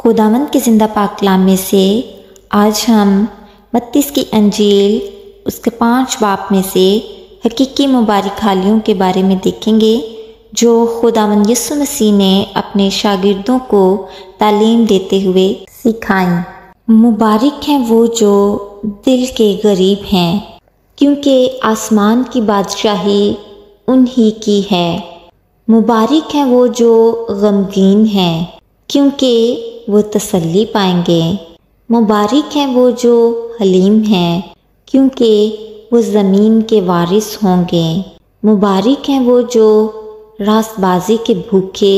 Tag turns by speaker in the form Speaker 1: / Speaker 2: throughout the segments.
Speaker 1: خداوند کے زندہ پاک کلام میں سے آج ہم متی کی انجیل اس کے 5 باب میں سے حقیقی مبارک حالیوں کے بارے میں دیکھیں گے جو خداوند یسوع مسیح نے اپنے شاگردوں کو تعلیم دیتے ہوئے سکھائیں۔ مبارک ہیں وہ جو دل کے غریب ہیں، کیونکہ آسمان کی بادشاہی انہی کی ہے۔ مبارک ہیں وہ جو غمگین ہیں، کیونکہ وہ تسلی پائیں گے۔ مبارک ہیں وہ جو حلیم ہیں، کیونکہ وہ زمین کے وارث ہوں گے۔ مبارک ہیں وہ جو راست بازی کے بھوکے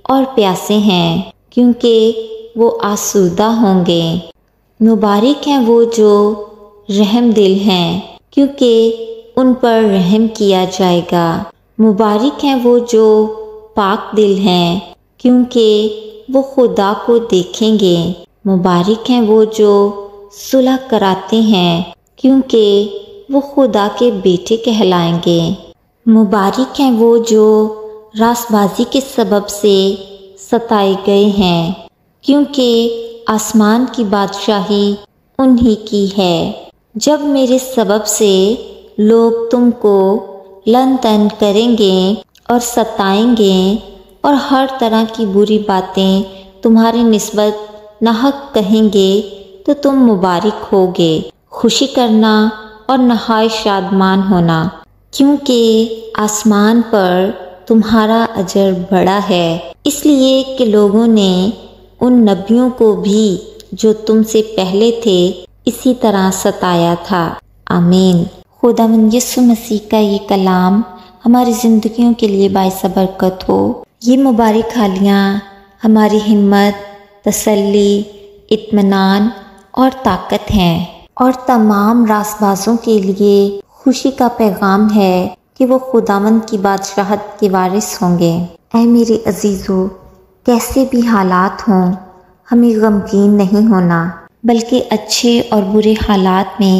Speaker 1: اور پیاسے ہیں، کیونکہ وہ آسودہ ہوں گے۔ مبارک ہیں وہ جو رحم دل ہیں، کیونکہ ان پر رحم کیا جائے گا۔ مبارک ہیں وہ جو پاک دل ہیں، کیونکہ وہ خدا کو دیکھیں گے۔ مبارک ہیں وہ جو صلح کراتے ہیں، کیونکہ وہ خدا کے بیٹے کہلائیں گے۔ مبارک ہیں وہ جو راست بازی کے سبب سے ستائے گئے ہیں، کیونکہ آسمان کی بادشاہی انہی کی ہے۔ جب میرے سبب سے لوگ تم کو لعن طعن کریں گے اور ستائیں گے اور ہر طرح کی بری باتیں تمہاری نسبت ناحق کہیں گے تو تم مبارک ہوگے، خوشی کرنا اور نہایت شادمان ہونا، کیونکہ آسمان پر تمہارا اجر بڑا ہے، اس لیے کہ لوگوں نے ان نبیوں کو بھی جو تم سے پہلے تھے اسی طرح ستایا تھا۔ آمین۔ خداوند یسوع مسیح کا یہ کلام ہماری زندگیوں کے لیے باعث برکت ہو۔ یہ مبارک حالیاں ہماری ہمت، تسلی، اطمینان اور طاقت ہیں، اور تمام راست بازوں کے لیے خوشی کا پیغام ہے کہ وہ خداوند کی بادشاہت کے وارث ہوں گے۔ اے میرے عزیزو، کیسے بھی حالات ہوں ہمیں غمگین نہیں ہونا، بلکہ اچھے اور برے حالات میں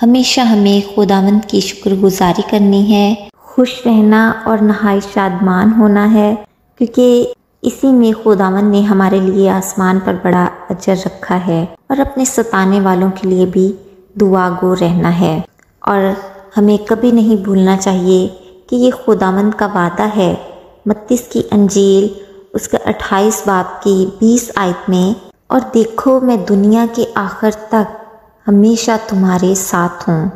Speaker 1: ہمیشہ ہمیں خداوند کی شکر گزاری کرنی ہے، خوش رہنا اور نہایت شادمان ہونا ہے، کیونکہ اسی میں خداوند نے ہمارے لیے آسمان پر بڑا اجر رکھا ہے، اور اپنے ستانے والوں کے لیے بھی دعا گو رہنا ہے۔ اور ہمیں کبھی نہیں بھولنا چاہیے کہ یہ خداوند کا وعدہ ہے۔ متی کی انجیل اس کے 28 باب کی 20 آیت میں، اور دیکھو میں دنیا کے آخر تک ہمیشہ تمہارے ساتھ ہوں۔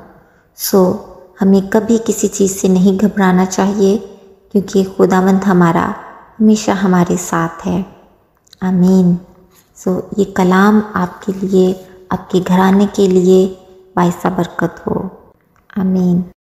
Speaker 1: ہمیں کبھی کسی چیز سے نہیں گھبرانا چاہیے، کیونکہ خداوند ہمارا ہمیشہ ہمارے ساتھ ہے۔ آمین۔ یہ کلام آپ کے لیے، آپ کے گھرانے کے لیے باعث برکت ہو۔ آمین۔